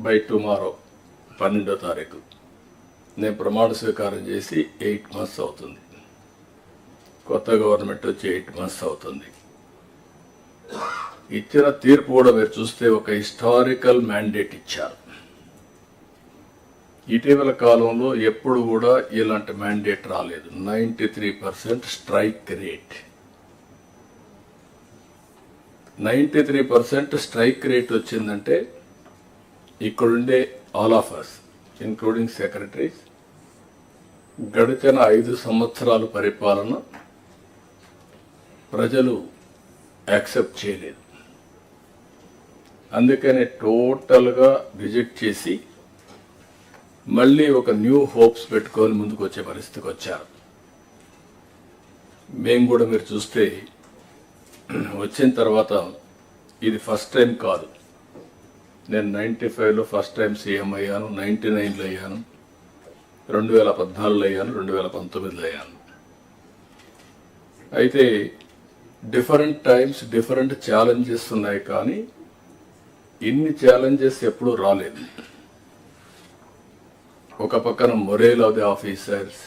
By tomorrow 12వ తారీఖు నేను ప్రమాణ స్వీకారం చేసి 8 months అవుతుంది. కొత్త గవర్నమెంట్ వచ్చి 8 months అవుతుంది. ఇచ్చిన తీర్పు కూడా మీరు చూస్తే ఒక హిస్టారికల్ మ్యాండేట్ ఇచ్చారు. ఇటీవల కాలంలో ఎప్పుడు కూడా ఇలాంటి మ్యాండేట్ రాలేదు. 93% స్ట్రైక్ రేట్. 93% స్ట్రైక్ రేట్ వచ్చిందంటే ఇక్కడుండే all of us including secretaries గడిచిన 5 సంవత్సరాల పరిపాలన ప్రజలు యాక్సెప్ట్ చేయలేదు. అందుకనే టోటల్గా రిజెక్ట్ చేసి మళ్ళీ ఒక న్యూ హోప్స్ పెట్టుకొని ముందుకు వచ్చే పరిస్థితికి వచ్చారు. మేము కూడా మీరు చూస్తే వచ్చిన తర్వాత ఇది ఫస్ట్ టైం కాదు. నేను 95లో ఫస్ట్ టైం సీఎం అయ్యాను, 99లో అయ్యాను, 2014లో అయ్యాను, 2019లో అయ్యాను. అయితే డిఫరెంట్ టైమ్స్ డిఫరెంట్ ఛాలెంజెస్ ఉన్నాయి, కానీ ఇన్ని ఛాలెంజెస్ ఎప్పుడూ రాలేదు. ఒక పక్కన మొరేల్ ఆఫ్ ది ఆఫీసర్స్,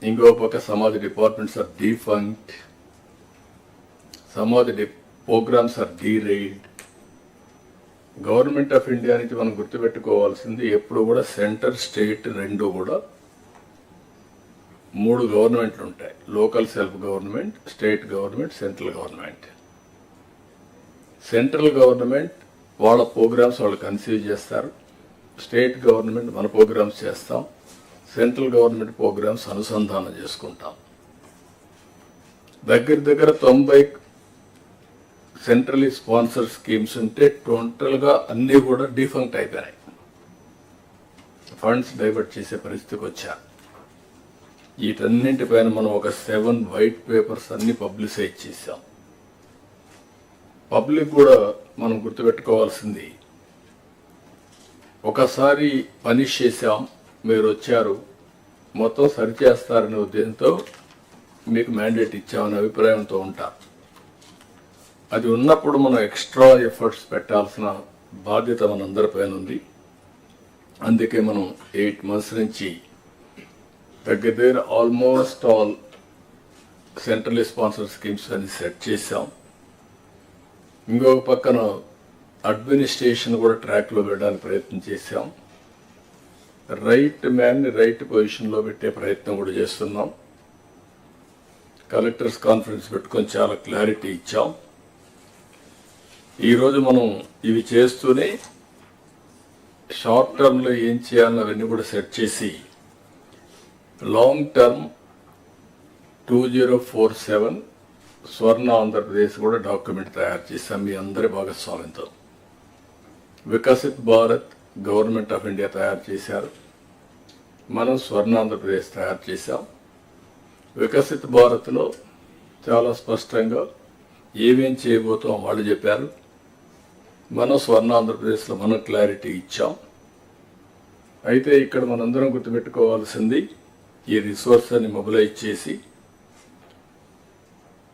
ఇంకో పక్క some of the departments are defunct, some of the programmes are derailed. Government of India నుంచి మనం గుర్తుపెట్టుకోవాల్సింది ఎప్పుడు కూడా సెంటర్ స్టేట్ రెండు కూడా 3 గవర్నమెంట్లు ఉంటాయి. Local self government, state government, central government. Central government వాళ్ళ ప్రోగ్రామ్స్ వాళ్ళు కన్సీవ్ చేస్తారు, స్టేట్ గవర్నమెంట్ మన ప్రోగ్రామ్స్ చేస్తాం, సెంట్రల్ గవర్నమెంట్ ప్రోగ్రామ్స్ అనుసంధానం చేసుకుంటాం. దగ్గర 90 సెంట్రలీ స్పాన్సర్ స్కీమ్స్ ఉంటే టోటల్గా అన్నీ కూడా డిఫంక్ట్ అయిపోయినాయి. ఫండ్స్ డైవర్ట్ చేసే పరిస్థితికి వచ్చారు. వీటన్నింటిపైన మనం ఒక 7 వైట్ పేపర్స్ అన్ని పబ్లిసైజ్ చేశాం. పబ్లిక్ కూడా మనం గుర్తుపెట్టుకోవాల్సింది, ఒకసారి పనిష్ చేశాం, మీరు వచ్చారు, మొత్తం సరిచేస్తారనే ఉద్దేశంతో మీకు మ్యాండేట్ ఇచ్చామనే అభిప్రాయంతో ఉంటారు. అది ఉన్నప్పుడు మనం ఎక్స్ట్రా ఎఫర్ట్స్ పెట్టాల్సిన బాధ్యత మనందరిపైన ఉంది. అందుకే మనం 8 months నుంచి దగ్గర almost all central sponsor schemes అని సెట్ చేశాం. ఇంకొక పక్కన అడ్మినిస్ట్రేషన్ కూడా ట్రాక్లో పెట్టడానికి ప్రయత్నం చేశాం. రైట్ మ్యాన్ని రైట్ పొజిషన్లో పెట్టే ప్రయత్నం కూడా చేస్తున్నాం. కలెక్టర్స్ కాన్ఫరెన్స్ పెట్టుకొని చాలా క్లారిటీ ఇచ్చాం. ఈరోజు మనం ఇవి చేస్తూనే షార్ట్ టర్మ్లో ఏం చేయాలని అవన్నీ కూడా సెట్ చేసి లాంగ్ టర్మ్ 2047 స్వర్ణ ఆంధ్రప్రదేశ్ కూడా డాక్యుమెంట్ తయారు చేశాం మీ అందరి భాగస్వామ్యంతో. Viksit Bharat government of India తయారు చేశారు, మనం స్వర్ణ ఆంధ్రప్రదేశ్ తయారు చేశాం. వికసిత్ భారత్లో చాలా స్పష్టంగా ఏమేం చేయబోతాం వాళ్ళు చెప్పారు. మనం స్వర్ణ ఆంధ్రప్రదేశ్లో మనం క్లారిటీ ఇచ్చాం. అయితే ఇక్కడ మనందరం గుర్తుపెట్టుకోవాల్సింది, ఈ రిసోర్స్ అని మొబిలైజ్ చేసి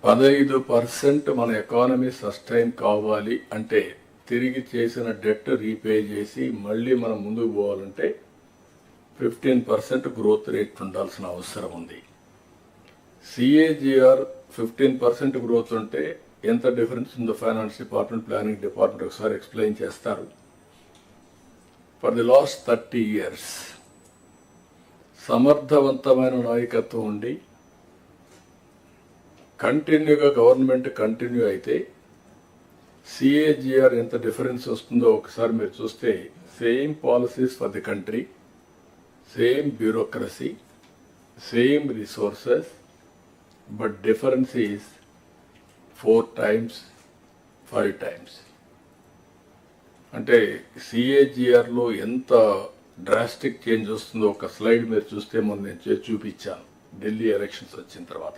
15% మన ఎకానమీ సస్టైన్ కావాలి అంటే, తిరిగి చేసిన డెట్ రీపే చేసి మళ్ళీ మనం ముందుకు పోవాలంటే 15% గ్రోత్ రేట్ ఉండాల్సిన అవసరం ఉంది. CAGR 15% గ్రోత్ ఉంటే ఎంత డిఫరెన్స్ ఉందో ఫైనాన్స్ డిపార్ట్మెంట్, ప్లానింగ్ డిపార్ట్మెంట్ ఒకసారి ఎక్స్ప్లెయిన్ చేస్తారు. ఫర్ ది లాస్ట్ 30 years సమర్థవంతమైన నాయకత్వం ఉండి కంటిన్యూగా గవర్నమెంట్ కంటిన్యూ అయితే CAGR ఎంత డిఫరెన్స్ వస్తుందో ఒకసారి మీరు చూస్తే, same policies for the country, same bureaucracy, same resources, but difference is 4 times, 5 times. అంటే CAGRలో ఎంత డ్రాస్టిక్ చేంజ్ వస్తుందో ఒక స్లైడ్ మీరు చూస్తే మొన్న నేను చూపించాను. ఢిల్లీ ఎలక్షన్స్ వచ్చిన తర్వాత,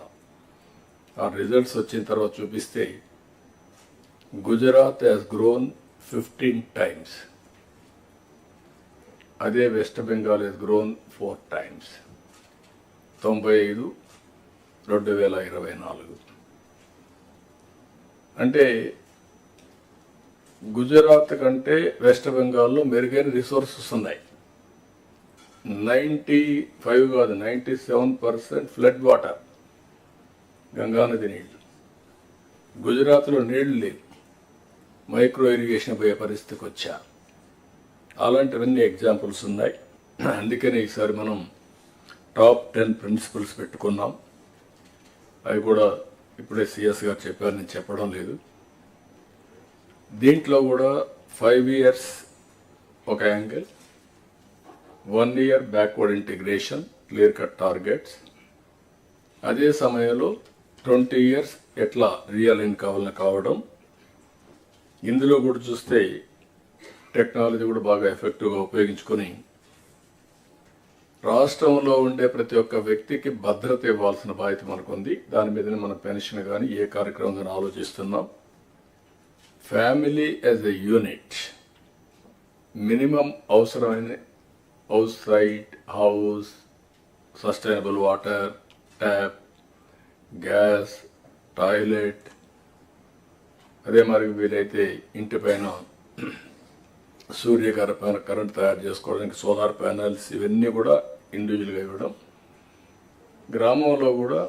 ఆ రిజల్ట్స్ వచ్చిన తర్వాత చూపిస్తే గుజరాత్ హ్యాస్ గ్రోన్ 15 times, అదే west Bengal has grown 4 times. 95, 2024. అంటే గుజరాత్ కంటే వెస్ట్ బెంగాల్లో మెరుగైన రిసోర్సెస్ ఉన్నాయి. 95 కాదు 97% ఫ్లడ్ వాటర్, గంగానది నీళ్లు. గుజరాత్లో నీళ్లు లేవు, మైక్రో ఇరిగేషన్ పోయే పరిస్థితికి వచ్చారు. అలాంటివన్నీ ఎగ్జాంపుల్స్ ఉన్నాయి. అందుకని ఈసారి మనం టాప్ 10 ప్రిన్సిపల్స్ పెట్టుకున్నాం. అవి కూడా ఇప్పుడే సిఎస్ గారు చెప్పారు, నేను చెప్పడం లేదు. దీంట్లో కూడా 5 years ఒక angle, 1 year backward integration, clear cut targets. అదే సమయంలో 20 years ఎట్లా రియలైన్ కావడం. ఇందులో కూడా చూస్తే టెక్నాలజీ కూడా బాగా ఎఫెక్టివ్గా ఉపయోగించుకొని రాష్ట్రంలో ఉండే ప్రతి ఒక్క వ్యక్తికి భద్రత ఇవ్వాల్సిన బాధ్యత మనకుంది. దాని మీదనే మన పెన్షన్ కానీ ఏ కార్యక్రమం కానీ ఆలోచిస్తున్నాం. Family as a unit, minimum అవసరమైన house site, house, sustainable water, tap, gas, toilet, అదే మరి వీలైతే ఇంటి పైన సూర్యకర కరెంట్ తయారు చేసుకోవడానికి సోలార్ ప్యానల్స్, ఇవన్నీ కూడా ఇండివిజువల్గా ఇవ్వడం. గ్రామంలో కూడా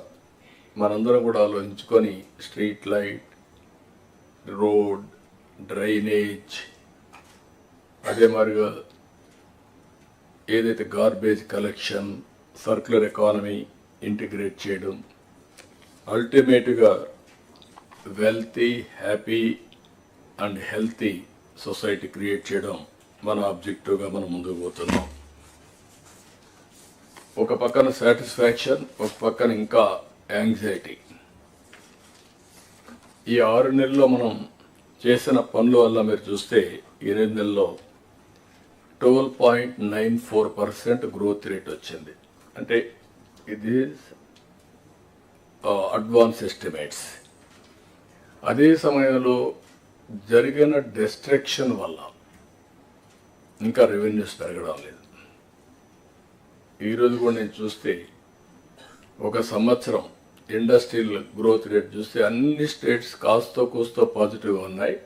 మనందరం కూడా ఆలోచించుకొని స్ట్రీట్ లైట్, రోడ్, డ్రైనేజ్, అదే మరిగా ఏదైతే garbage collection, circular economy integrate చేయడం, అల్టిమేట్గా wealthy, happy and healthy society create చేయడం మన ఆబ్జెక్టివ్గా మనం ముందుకు పోతున్నాం. ఒక పక్కన సాటిస్ఫాక్షన్, ఒక పక్కన ఇంకా యాంగ్జైటీ. ఈ 6 నెలల్లో మనం చేసిన పనుల వల్ల మీరు చూస్తే 8 నెలల్లో 12.94% గ్రోత్ రేట్ వచ్చింది. అంటే ఇది అడ్వాన్స్ ఎస్టిమేట్స్. అదే సమయంలో జరిగిన డిస్ట్రక్షన్ వల్ల ఇంకా రెవెన్యూస్ పెరగడం లేదు. ఈరోజు కూడా నేను చూస్తే ఒక సంవత్సరం ఇండస్ట్రియల్ గ్రోత్ రేట్ చూస్తే అన్ని స్టేట్స్ కాస్తో కూస్తో పాజిటివ్గా ఉన్నాయి.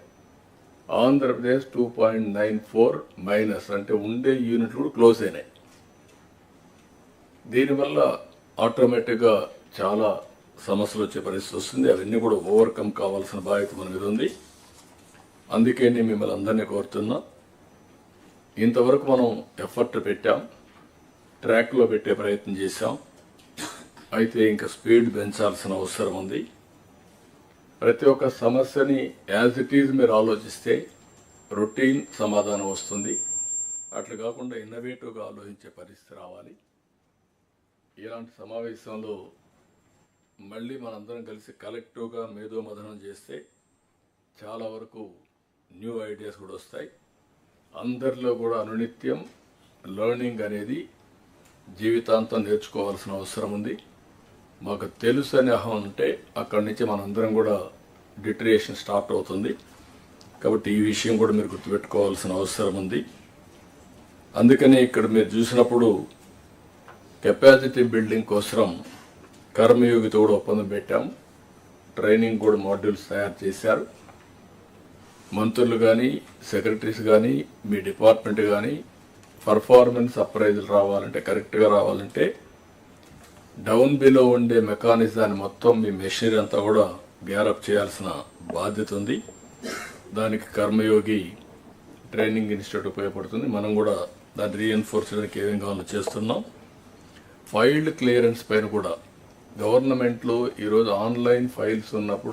ఆంధ్రప్రదేశ్ 2.94 మైనస్, అంటే ఉండే యూనిట్లు కూడా క్లోజ్ అయినాయి. దీనివల్ల ఆటోమేటిక్గా చాలా సమస్యలు వచ్చే పరిస్థితి వస్తుంది. అవన్నీ కూడా ఓవర్కమ్ కావాల్సిన బాధ్యత మన మీద ఉంది. అందుకే నేను మిమ్మల్ని అందరినీ కోరుతున్నా, ఇంతవరకు మనం ఎఫర్ట్ పెట్టాం, ట్రాక్లో పెట్టే ప్రయత్నం చేశాం. అయితే ఇంకా స్పీడ్ పెంచాల్సిన అవసరం ఉంది. ప్రతి ఒక్క సమస్యని యాజ్ ఇట్ ఈజ్ మీరు ఆలోచిస్తే రొటీన్ సమాధానం వస్తుంది. అట్లా కాకుండా ఇన్నోవేటివ్గా ఆలోచించే పరిస్థితి రావాలి. ఇలాంటి సమావేశంలో మళ్ళీ మనందరం కలిసి కలెక్టివ్గా మేధోమథనం చేస్తే చాలా వరకు న్యూ ఐడియాస్ కూడా వస్తాయి. అందరిలో కూడా అనునిత్యం లెర్నింగ్ అనేది జీవితాంతం నేర్చుకోవాల్సిన అవసరం ఉంది. మాకు తెలుసు అనే అహం ఉంటే అక్కడి నుంచి మనందరం కూడా డిటరేషన్ స్టార్ట్ అవుతుంది. కాబట్టి ఈ విషయం కూడా మీరు గుర్తుపెట్టుకోవాల్సిన అవసరం ఉంది. అందుకని ఇక్కడ మీరు చూసినప్పుడు కెపాసిటీ బిల్డింగ్ కోసం కర్మయోగితో కూడా ఒప్పందం పెట్టాం. ట్రైనింగ్ కూడా మాడ్యూల్స్ తయారు చేశారు. మంత్రులు కానీ, సెక్రటరీస్ కానీ, మీ డిపార్ట్మెంట్ కానీ పర్ఫార్మెన్స్ అప్రైజల్ రావాలంటే, కరెక్ట్గా రావాలంటే డౌన్ బిలో ఉండే మెకానిజాన్ని మొత్తం మీ మెషినరీ అంతా కూడా గ్యారప్ చేయాల్సిన బాధ్యత ఉంది. దానికి కర్మయోగి ట్రైనింగ్ ఇన్స్టిట్యూట్ ఉపయోగపడుతుంది. మనం కూడా దాన్ని రీఎన్ఫోర్స్ చేయడానికి ఏమేం కావాలో చేస్తున్నాం. ఫైల్డ్ క్లియరెన్స్ పైన కూడా గవర్నమెంట్లో ఈరోజు ఆన్లైన్ ఫైల్స్ ఉన్నప్పుడు